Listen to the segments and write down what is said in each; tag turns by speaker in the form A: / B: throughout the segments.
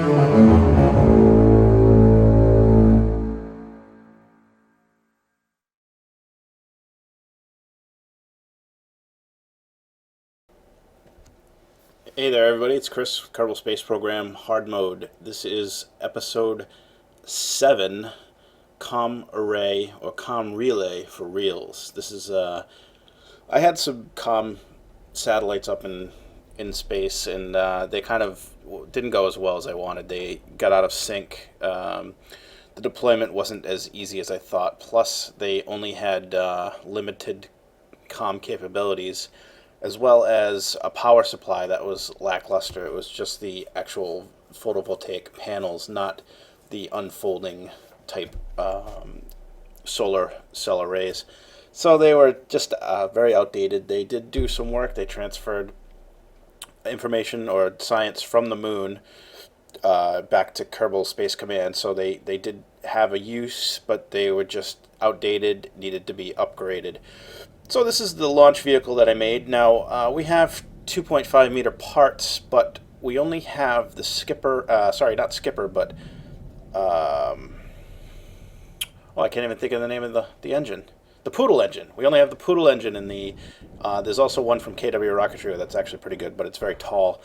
A: Hey there, everybody. It's Chris, Kerbal Space Program Hard Mode. This is episode 7, Comm Array or Comm Relay for Reelz. I had some comm satellites up in space, and they kind of didn't go as well as I wanted. They got out of sync. The deployment wasn't as easy as I thought. Plus, they only had limited comm capabilities, as well as a power supply that was lackluster. It was just the actual photovoltaic panels, not the unfolding type solar cell arrays. So they were just very outdated. They did do some work. They transferred information or science from the moon back to Kerbal Space Command. So they did have a use, but they were just outdated, needed to be upgraded. So this is the launch vehicle that I made. Now, we have 2.5 meter parts, but we only have the skipper, sorry, not skipper, but, oh, I can't even think of the name of the engine. The Poodle engine. We only have the Poodle engine in there's also one from KW Rocketry that's actually pretty good, but it's very tall.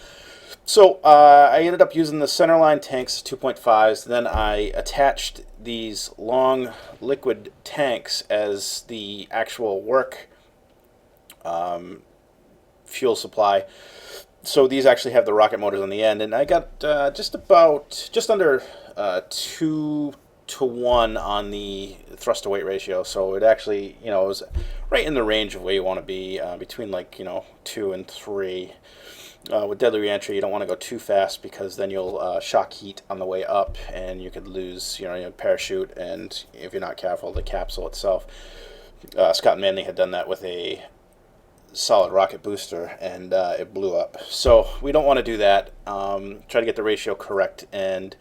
A: So I ended up using the centerline tanks, 2.5s. Then I attached these long liquid tanks as the actual work fuel supply. So these actually have the rocket motors on the end, and I got just under 2 to 1 on the thrust to weight ratio. So it actually, it was right in the range of where you want to be, between 2 and 3. With deadly reentry, you don't want to go too fast because then you'll shock heat on the way up, and you could lose, your parachute, and if you're not careful, the capsule itself. Scott and Manley had done that with a solid rocket booster, and it blew up. So we don't want to do that. Try to get the ratio correct. And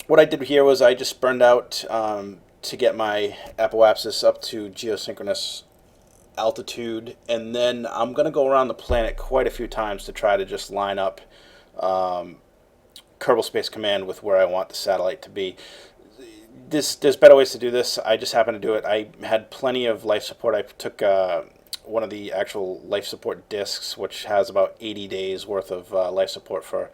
A: what I did here was I just burned out to get my apoapsis up to geosynchronous altitude, and then I'm going to go around the planet quite a few times to try to just line up Kerbal Space Command with where I want the satellite to be. There's better ways to do this. I just happened to do it. I had plenty of life support. I took one of the actual life support discs, which has about 80 days worth of life support for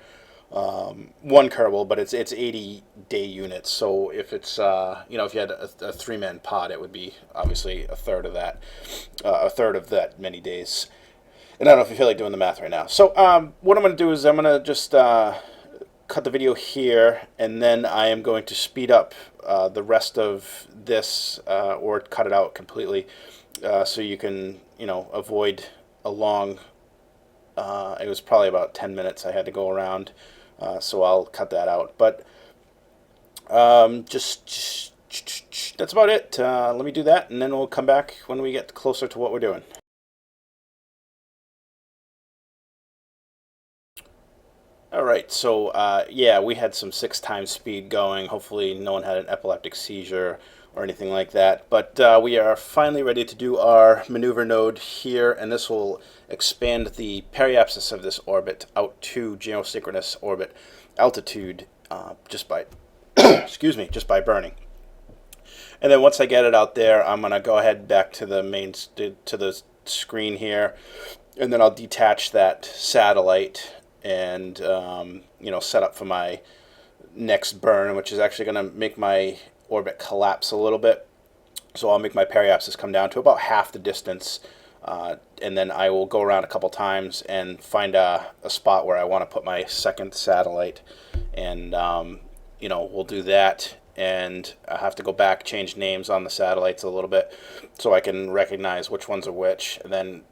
A: one Kerbal, but it's 80-day units. So if it's if you had a 3-man pod, it would be obviously a third of that many days. And I don't know if you feel like doing the math right now. So what I'm going to do is I'm going to just cut the video here, and then I am going to speed up the rest of this, or cut it out completely, so you can avoid a long. It was probably about 10 minutes I had to go around. So I'll cut that out. But just that's about it. Let me do that, and then we'll come back when we get closer to what we're doing. All right, so yeah, we had some 6 times speed going. Hopefully no one had an epileptic seizure or anything like that. But we are finally ready to do our maneuver node here, and this will expand the periapsis of this orbit out to geosynchronous orbit altitude just by excuse me, just by burning. And then once I get it out there, I'm gonna go ahead back to the to the screen here, and then I'll detach that satellite and set up for my next burn, which is actually going to make my orbit collapse a little bit. So I'll make my periapsis come down to about half the distance, and then I will go around a couple times and find a spot where I want to put my second satellite, and we'll do that. And I have to go back, change names on the satellites a little bit so I can recognize which ones are which, and then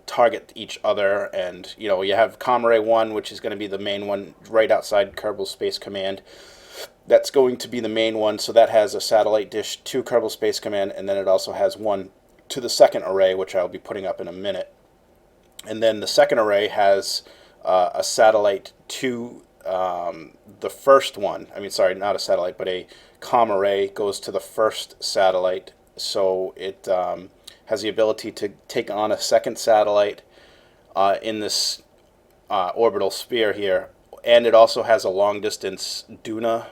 A: target each other. And you have Comm Array 1, which is going to be the main one right outside Kerbal Space Command. That's going to be the main one, so that has a satellite dish to Kerbal Space Command, and then it also has one to the second array, which I'll be putting up in a minute. And then the second array has a satellite to the first one. I mean, sorry, not a satellite, but a comm array goes to the first satellite, so it has the ability to take on a second satellite in this orbital sphere here, and it also has a long distance Duna.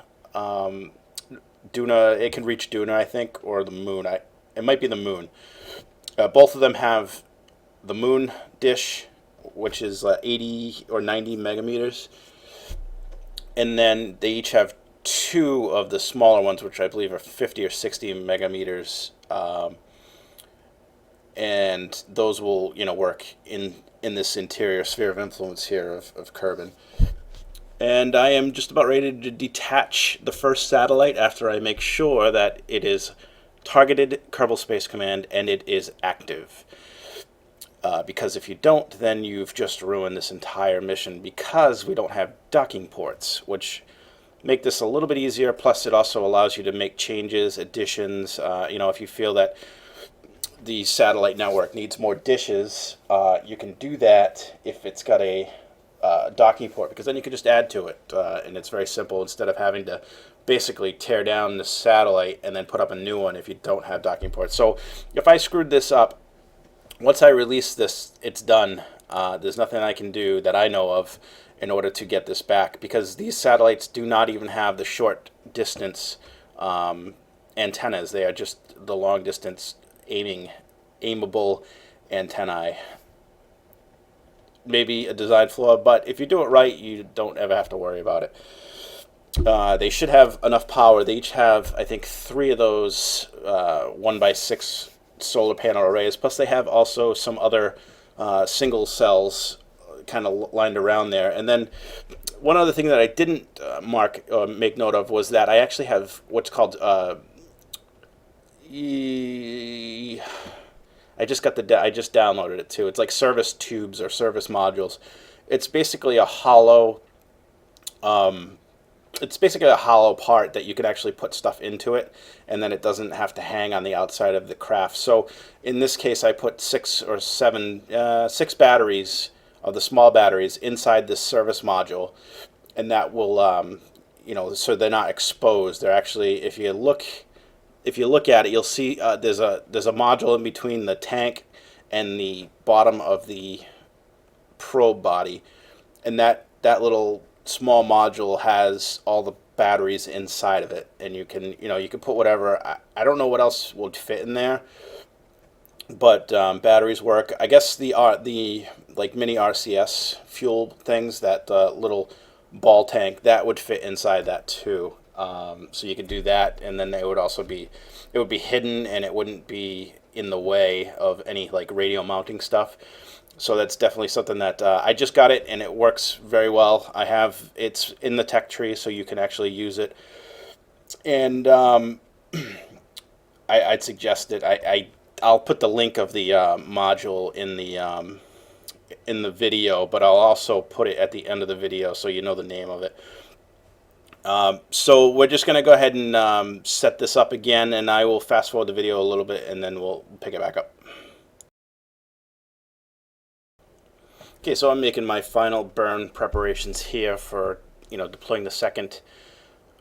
A: Duna, it can reach Duna, I think, or the moon. It might be the moon. Both of them have the moon dish, which is 80 or 90 megameters, and then they each have two of the smaller ones, which I believe are 50 or 60 megameters, and those will work in this interior sphere of influence here of Kerbal. And I am just about ready to detach the first satellite after I make sure that it is targeted Kerbal Space Command and it is active. Because if you don't, then you've just ruined this entire mission, because we don't have docking ports, which make this a little bit easier. Plus, it also allows you to make changes, additions. If you feel that the satellite network needs more dishes, you can do that if it's got a docking port, because then you can just add to it, and it's very simple, instead of having to basically tear down the satellite and then put up a new one if you don't have docking ports. So if I screwed this up, once I release this, it's done. There's nothing I can do that I know of in order to get this back, because these satellites do not even have the short distance antennas. They are just the long distance aimable antennae. Maybe a design flaw, but if you do it right, you don't ever have to worry about it. They should have enough power. They each have, I think, 3 of those 1x6 solar panel arrays. Plus, they have also some other single cells kind of lined around there. And then one other thing that I didn't mark or make note of was that I actually have what's called I just downloaded it too. It's like service tubes or service modules. It's basically a hollow. It's basically a hollow part that you can actually put stuff into it, and then it doesn't have to hang on the outside of the craft. So in this case, I put 6 batteries of the small batteries inside this service module, and that will, so they're not exposed. They're actually, if you look at it, you'll see there's a module in between the tank and the bottom of the probe body, and that little small module has all the batteries inside of it, and you can put whatever. I don't know what else would fit in there, but batteries work. I guess the like mini RCS fuel things, that little ball tank, that would fit inside that too. So you could do that, and then it would be hidden, and it wouldn't be in the way of any like radio mounting stuff. So that's definitely something that I just got it, and it works very well. It's in the tech tree, so you can actually use it. And I'd suggest it. I'll put the link of the module in the video, but I'll also put it at the end of the video so you know the name of it. So we're just going to go ahead and set this up again, and I will fast forward the video a little bit, and then we'll pick it back up. Okay, so I'm making my final burn preparations here for deploying the second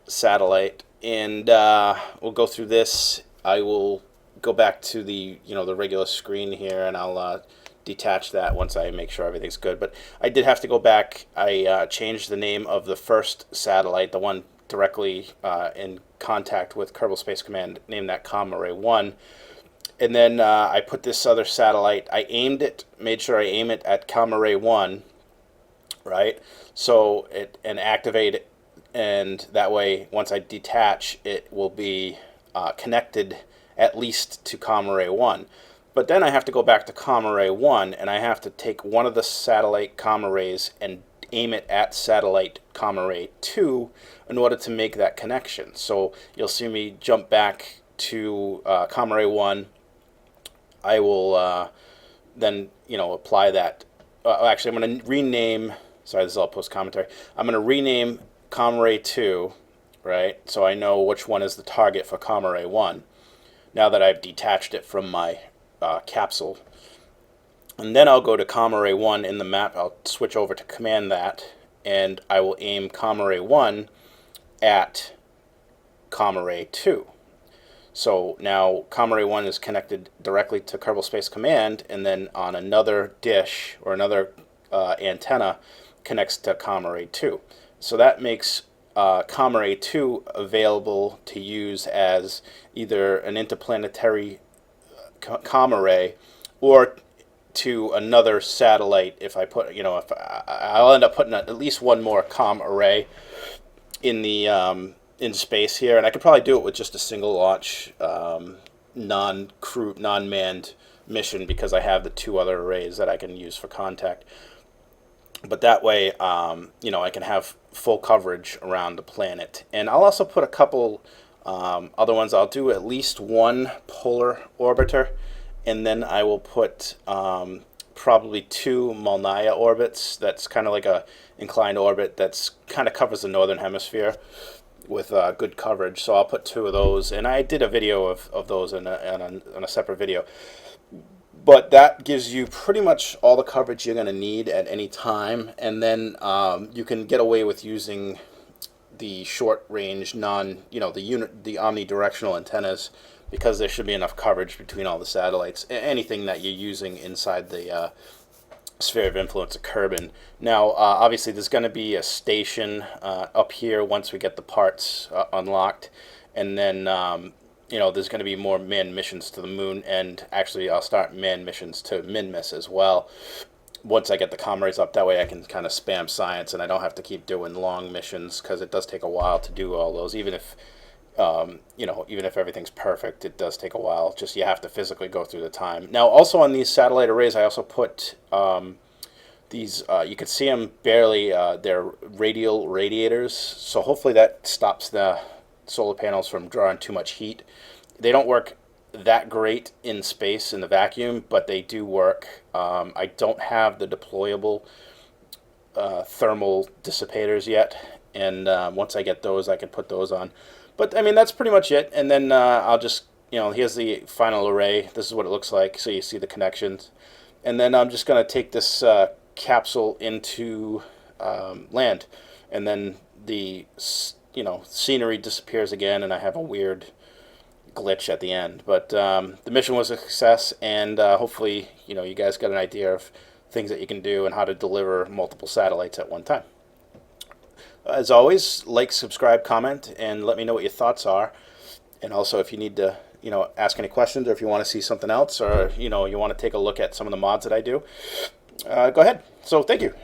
A: satellite, and we'll go through this. I will go back to the the regular screen here, and I'll detach that once I make sure everything's good. But I did have to go back. I changed the name of the first satellite, the one directly in contact with Kerbal Space Command, named that Comm Array 1. And then I put this other satellite, made sure I aim it at Comm Array 1, right? So and activate it, and that way, once I detach, it will be connected at least to Comm Array 1. But then I have to go back to Comm Array 1, and I have to take one of the satellite comm arrays and aim it at satellite Comm Array 2 in order to make that connection. So you'll see me jump back to Comm Array 1. I will then apply that. Actually, I'm going to rename. Sorry, this is all post commentary. I'm going to rename Comm Array 2, right? So I know which one is the target for Comm Array 1. Now that I've detached it from my capsule, and then I'll go to Comm Array 1 in the map. I'll switch over to command that, and I will aim Comm Array 1 at Comm Array 2. So now Comm Array 1 is connected directly to Kerbal Space Command, and then on another dish or another antenna connects to Comm Array 2. So that makes Comm Array 2 available to use as either an interplanetary comm array or to another satellite. If I put, if I'll end up putting at least one more comm array in the in space here, and I could probably do it with just a single launch, non-crew, non-manned mission, because I have the two other arrays that I can use for contact. But that way, I can have full coverage around the planet. And I'll also put a couple other ones. I'll do at least one polar orbiter, and then I will put probably two Molniya orbits. That's kind of like a inclined orbit that's kind of covers the northern hemisphere with good coverage. So I'll put two of those. And I did a video of those in a separate video. But that gives you pretty much all the coverage you're going to need at any time, and then you can get away with using the short range the omnidirectional antennas, because there should be enough coverage between all the satellites, anything that you're using inside the sphere of influence of Kerbal. Now, obviously, there's going to be a station up here once we get the parts unlocked, and then there's going to be more manned missions to the moon, and actually I'll start manned missions to Minmus as well once I get the comm arrays up. That way I can kind of spam science, and I don't have to keep doing long missions, because it does take a while to do all those. Even if even if everything's perfect, it does take a while. Just you have to physically go through the time. Now, also on these satellite arrays, I also put these, you can see them barely, they're radial radiators, so hopefully that stops the solar panels from drawing too much heat. They don't work that great in space in the vacuum, but they do work. I don't have the deployable thermal dissipators yet, and once I get those, I can put those on. But I mean, that's pretty much it. And then I'll just, here's the final array. This is what it looks like. So you see the connections, and then I'm just going to take this capsule into land, and then the scenery disappears again, and I have a weird glitch at the end. But the mission was a success, and hopefully, you guys got an idea of things that you can do and how to deliver multiple satellites at one time. As always, like, subscribe, comment, and let me know what your thoughts are. And also, if you need to, ask any questions, or if you want to see something else, or, you want to take a look at some of the mods that I do, go ahead. So, thank you.